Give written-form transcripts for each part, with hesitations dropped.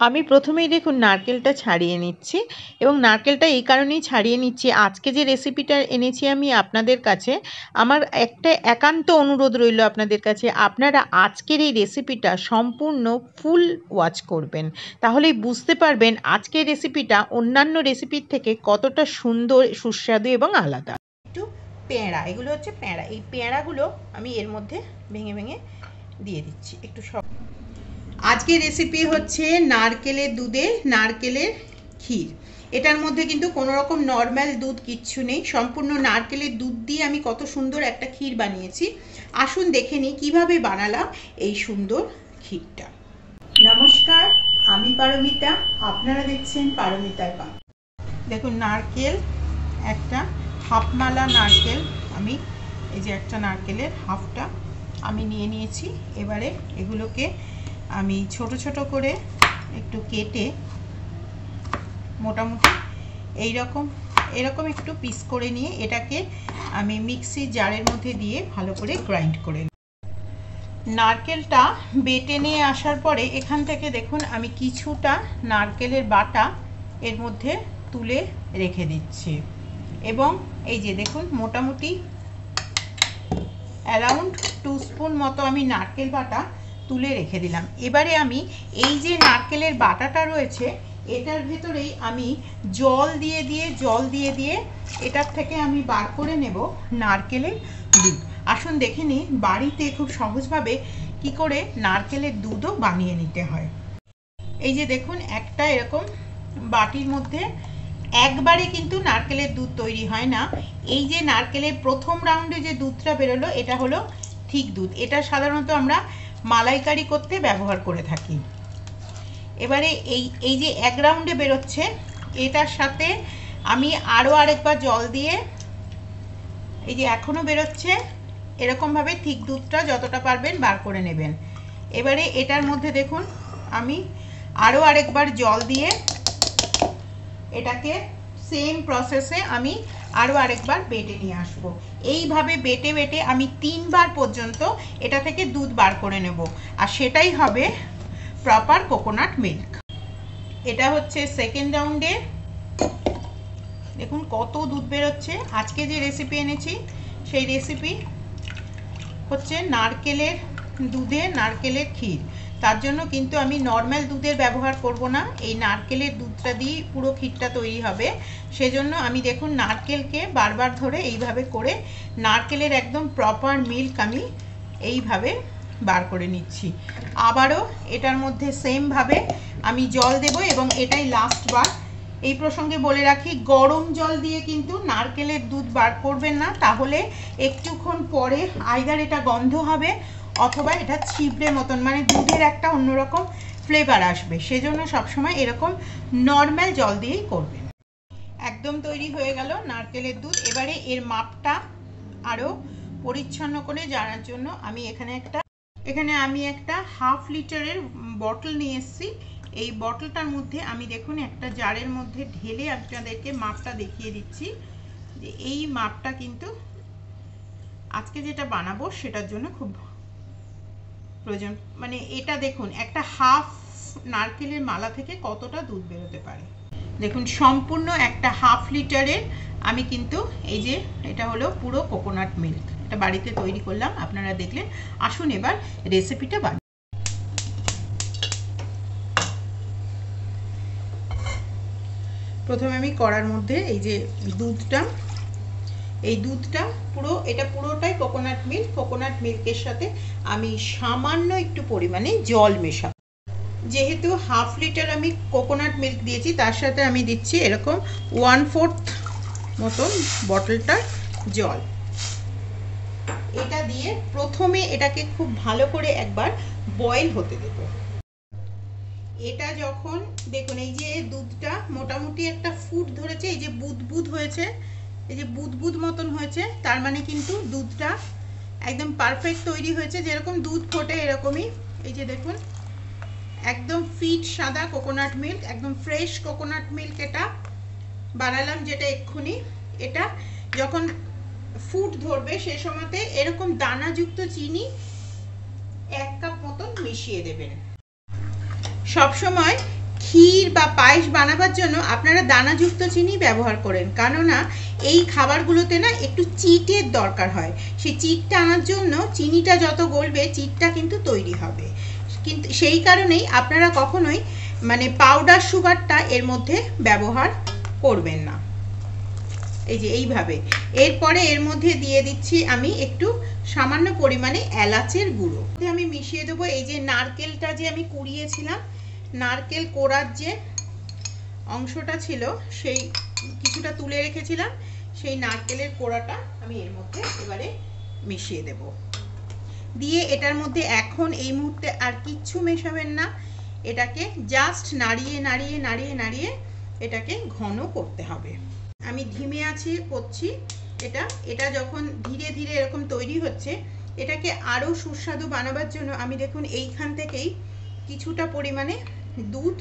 আমি প্রথমেই দেখুন নারকেলটা ছাড়িয়ে নিচ্ছি এবং নারকেলটা এই কারণেই ছাড়িয়ে নিচ্ছি, আজকে যে রেসিপিটা এনেছি আমি আপনাদের কাছে, আমার একটা একান্ত অনুরোধ রইল আপনাদের কাছে, আপনারা আজকের এই রেসিপিটা সম্পূর্ণ ফুল ওয়াচ করবেন, তাহলেই বুঝতে পারবেন আজকের রেসিপিটা অন্যান্য রেসিপির থেকে কতটা সুন্দর, সুস্বাদু এবং আলাদা। একটু পেঁড়া, এগুলো হচ্ছে পেঁড়া, এই পেঁড়াগুলো আমি এর মধ্যে ভেঙে ভেঙে দিয়ে দিচ্ছি একটু সব। আজকের রেসিপি হচ্ছে নারকেলের দুধে নারকেলের ক্ষীর। এটার মধ্যে কিন্তু কোনো রকম নর্মাল দুধ কিচ্ছু নেই, সম্পূর্ণ নারকেলের দুধ দিয়ে আমি কত সুন্দর একটা ক্ষীর বানিয়েছি। আসুন দেখে নিই কীভাবে বানালাম এই সুন্দর ক্ষীরটা। নমস্কার, আমি পারমিতা, আপনারা দেখছেন পারমিতার পাক। দেখুন নারকেল, একটা হাফমালা নারকেল, আমি এই যে একটা নারকেলের হাফটা আমি নিয়ে নিয়েছি। এবারে এগুলোকে আমি ছোট ছোট করে একটু কেটে মোটামুটি এরকম একটু পিস করে নিয়ে এটাকে আমি মিক্সি জারের মধ্যে দিয়ে ভালো করে গ্রাইন্ড করে নিই। নারকেলটা বেটে নিয়ে আসার পরে এখান থেকে দেখুন আমি কিছুটা নারকেলের বাটা এর মধ্যে তুলে রেখে দিচ্ছি এবং এই যে দেখুন মোটামুটি অ্যারাউন্ড 2 স্পুন মতো আমি নারকেল বাটা তুলে রেখে দিলাম। এবারে আমি এই যে নারকেলের বাটাটা রয়েছে এটার ভেতরেই আমি জল দিয়ে দিয়ে এটার থেকে আমি বার করে নেব নারকেলের দুধ। আসুন দেখে নিই বাড়িতে খুব সহজভাবে কি করে নারকেলের দুধও বানিয়ে নিতে হয়। এই যে দেখুন একটা এরকম বাটির মধ্যে একবারে কিন্তু নারকেলের দুধ তৈরি হয় না, এই যে নারকেলের প্রথম রাউন্ডে যে দুধটা বেরোলো এটা হলো ঠিক দুধ, এটা সাধারণত আমরা মালাইকারি করতে ব্যবহার করে থাকি। এবারে এই যে এক রাউন্ডে বেরোচ্ছে এটার সাথে আমি আরও আরেকবার জল দিয়ে, এই যে এখনও বেরোচ্ছে, এরকমভাবে ঠিক দুধটা যতটা পারবেন বার করে নেবেন। এবারে এটার মধ্যে দেখুন আমি আরও আরেকবার জল দিয়ে এটাকে সেম প্রসেসে আমি আরও আরেকবার বেটে নিয়ে আসবো। এইভাবে বেটে বেটে আমি 3 বার পর্যন্ত এটা থেকে দুধ বার করে নেব, আর সেটাই হবে প্রপার কোকোনাট মিল্ক। এটা হচ্ছে সেকেন্ড রাউন্ডে, দেখুন কত দুধ বেরোচ্ছে। আজকে যে রেসিপি এনেছি সেই রেসিপি হচ্ছে নারকেলের দুধে নারকেলের ক্ষীর, তার জন্য কিন্তু আমি নর্মাল দুধের ব্যবহার করব না, এই নারকেলের দুধটা দিয়ে পুরো ক্ষীরটা তৈরি হবে। সেজন্য আমি দেখুন নারকেলকে বারবার ধরে এইভাবে করে নারকেলের একদম প্রপার মিল্ক আমি এইভাবে বার করে নিচ্ছি। আবারও এটার মধ্যে সেমভাবে আমি জল দেব এবং এটাই লাস্ট বার। এই প্রসঙ্গে বলে রাখি গরম জল দিয়ে কিন্তু নারকেলের দুধ বার করবেন না, তাহলে একটুক্ষণ পরে আইদার এটা গন্ধ হবে অথবা এটা ছিবড়ে মতন, মানে দুধের একটা অন্যরকম ফ্লেভার আসবে, সেজন্য সবসময় এরকম নর্মাল জল দিয়েই করবেন। একদম তৈরি হয়ে গেল নারকেলের দুধ। এবারে এর মাপটা আরও পরিচ্ছন্ন করে জানার জন্য আমি এখানে একটা 1/2 লিটারের বটল নিয়ে এসেছি। এই বটলটার মধ্যে আমি দেখুন একটা জারের মধ্যে ঢেলে আপনাদেরকে মাপটা দেখিয়ে দিচ্ছি যে এই মাপটা কিন্তু আজকে যেটা বানাবো সেটার জন্য খুব প্রয়োজন। মানে এটা দেখুন একটা হাফ নারকেলের মালা থেকে কতটা দুধ বেরোতে পারে। দেখুন সম্পূর্ণ একটা 1/2 লিটারের আমি কিন্তু এই যে এটা হলো পুরো কোকোনাট মিল্ক, এটা বাড়িতে তৈরি করলাম, আপনারা দেখলেন। আসুন এবার রেসিপিটা বানাই। প্রথমে আমি কড়ার মধ্যে এই যে দুধটা পুরোটাই কোকোনাট মিল্ক, কোকোনাট মিল্কের সাথে আমি সামান্য একটু পরিমাণে জল মেশাবো। যেহেতু 1/2 লিটার আমি কোকোনাট মিল্ক দিয়েছি তার সাথে আমি দিচ্ছি এরকম 1/4 মতন বটলটার জল। এটা দিয়ে প্রথমে এটাকে খুব ভালো করে একবার বয়েল হতে দেব। এটা যখন দেখুন এই যে দুধটা মোটামুটি একটা ফুট ধরেছে, এই যে বুদবুদ হয়েছে, এই যে বুদবুদ মতন হয়েছে, তার মানে কিন্তু দুধটা একদম পারফেক্ট তৈরি হয়েছে, যেরকম দুধ ফোটে এরকমই। এই যে দেখুন একদম ফিট সাদা কোকোনাট মিল্ক, একদম ফ্রেশ কোকোনাট মিল্ক এটা বানালাম যেটা এক্ষুনি। এটা যখন ফুট ধরবে সে সময়তে এরকম দানাযুক্ত চিনি 1 কাপ মতন মিশিয়ে দেবেন। সবসময় ক্ষীর বা পায়েস বানাবার জন্য আপনারা দানাযুক্ত চিনি ব্যবহার করেন, কেননা এই খাবারগুলোতে না একটু চিটের দরকার হয়। সেই চিটটা আনার জন্য চিনিটা যত গলবে চিটটা কিন্তু তৈরি হবে, কিন্তু সেই কারণেই আপনারা কখনোই মানে পাউডার সুগারটা এর মধ্যে ব্যবহার করবেন না। এই যে এইভাবে। এরপরে এর মধ্যে দিয়ে দিচ্ছি আমি একটু সামান্য পরিমাণে এলাচের গুঁড়ো। আমি মিশিয়ে দেবো এই যে নারকেলটা যে আমি কুড়িয়েছিলাম, নারকেল কোড়ার যে অংশটা ছিল সেই কিছুটা তুলে রেখেছিলাম, সেই নারকেলের কোড়াটা আমি এর মধ্যে এবারে মিশিয়ে দেব। দিয়ে এটার মধ্যে এখন এই মুহূর্তে আর কিচ্ছু মেশাবেন না, এটাকে জাস্ট নাড়িয়ে নাড়িয়ে নাড়িয়ে নাড়িয়ে এটাকে ঘন করতে হবে। আমি ধিমে আঁচে করছি এটা। এটা যখন ধীরে ধীরে এরকম তৈরি হচ্ছে, এটাকে আরও সুস্বাদু বানাবার জন্য আমি দেখুন এইখান থেকেই কিছুটা পরিমাণে দুধ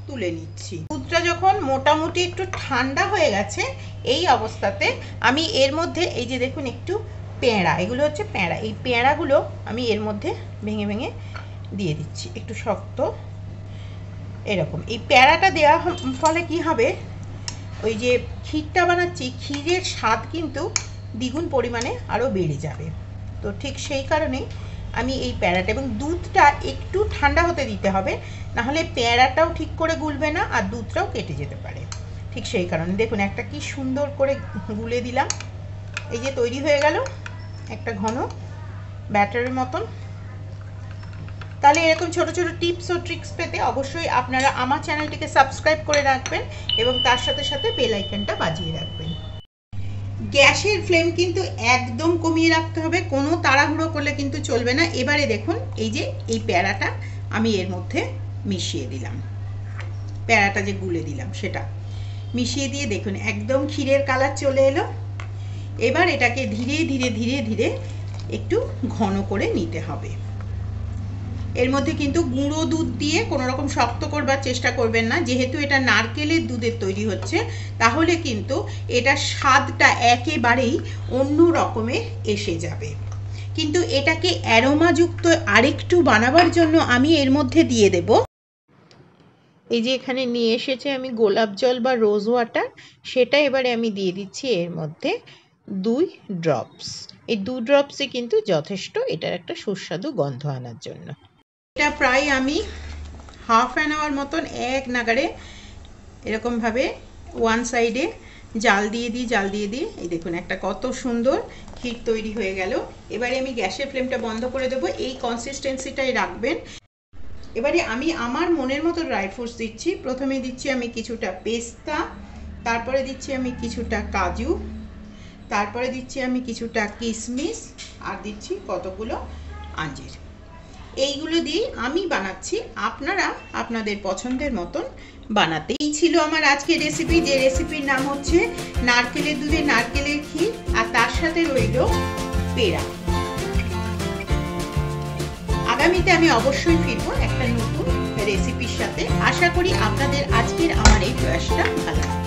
তুলে নিচ্ছি। দুধটা যখন মোটামুটি একটু ঠান্ডা হয়ে গেছে, এই অবস্থাতে আমি এর মধ্যে এই যে দেখুন একটু পেঁড়া, এগুলো হচ্ছে পেঁড়া, এই পেঁড়াগুলো আমি এর মধ্যে ভেঙে ভেঙে দিয়ে দিচ্ছি, একটু শক্ত এরকম। এই পেঁড়াটা দেওয়া ফলে কি হবে, ওই যে ক্ষীরটা বানাচ্ছি ক্ষীরের স্বাদ কিন্তু দ্বিগুণ পরিমাণে আরও বেড়ে যাবে। তো ঠিক সেই কারণেই আমি এই প্যাঁড়াটা, এবং দুধটা একটু ঠান্ডা হতে দিতে হবে, নাহলে প্যাঁড়াটাও ঠিক করে গুলবে না আর দুধটাও কেটে যেতে পারে। ঠিক সেই কারণে দেখুন একটা কি সুন্দর করে গুলে দিলাম, এই যে তৈরি হয়ে গেল একটা ঘন ব্যাটারের মতন। তাহলে এরকম ছোট ছোট টিপস ও ট্রিক্স পেতে অবশ্যই আপনারা আমার চ্যানেলটিকে সাবস্ক্রাইব করে রাখবেন এবং তার সাথে সাথে বেল আইকনটা বাজিয়ে রাখবেন। গ্যাসের ফ্লেম কিন্তু একদম কমিয়ে রাখতে হবে, কোনো তাড়াহুড়ো করলে কিন্তু চলবে না। এবারে দেখুন এই যে এই প্যাঁড়াটা আমি এর মধ্যে মিশিয়ে দিলাম, প্যাঁড়াটা যে গুলে দিলাম সেটা মিশিয়ে দিয়ে দেখুন একদম ক্ষীরের কালার চলে এলো। এবার এটাকে ধীরে ধীরে ধীরে ধীরে একটু ঘন করে নিতে হবে। এর মধ্যে কিন্তু গুঁড়ো দুধ দিয়ে কোনো রকম শক্ত করবার চেষ্টা করবেন না, যেহেতু এটা নারকেলের দুধের তৈরি হচ্ছে, তাহলে কিন্তু এটার স্বাদটা একেবারেই অন্য রকমের এসে যাবে। কিন্তু এটাকে অ্যারোমাযুক্ত আরেকটু বানাবার জন্য আমি এর মধ্যে দিয়ে দেব, এই যে এখানে নিয়ে এসেছে আমি গোলাপ জল বা রোজ ওয়াটার, সেটা এবারে আমি দিয়ে দিচ্ছি এর মধ্যে 2 ড্রপস। এই 2 ড্রপসই কিন্তু যথেষ্ট এটার একটা সুস্বাদু গন্ধ আনার জন্য। এটা প্রায় আমি হাফ অ্যান আওয়ার মতন এক নাগাড়ে এরকমভাবে ওয়ান সাইডে জাল দিয়ে দিই। এই দেখুন একটা কত সুন্দর ক্ষীর তৈরি হয়ে গেল। এবারে আমি গ্যাসের ফ্লেমটা বন্ধ করে দেবো, এই কনসিস্টেন্সিটাই রাখবেন। এবারে আমি আমার মনের মতো ড্রাই ফ্রুটস দিচ্ছি। প্রথমে দিচ্ছি আমি কিছুটা পেস্তা, তারপরে দিচ্ছি আমি কিছুটা কাজু, তারপরে দিচ্ছি আমি কিছুটা কিশমিশ, আর দিচ্ছি কতগুলো আঞ্জির। এইগুলো দিয়ে আমি বানাচ্ছি, আপনারা আপনাদের পছন্দের মতন বানাতে। এই ছিল আমার আজকের রেসিপি, যে রেসিপির নাম হচ্ছে নারকেলের দুধে নারকেলের ক্ষীর, আর তার সাথে রইল পেঁড়া। আগামীতে আমি অবশ্যই ফিরবো একটা নতুন রেসিপির সাথে। আশা করি আপনাদের আজকের আমার এই প্রয়াসটা ভালো লাগবে।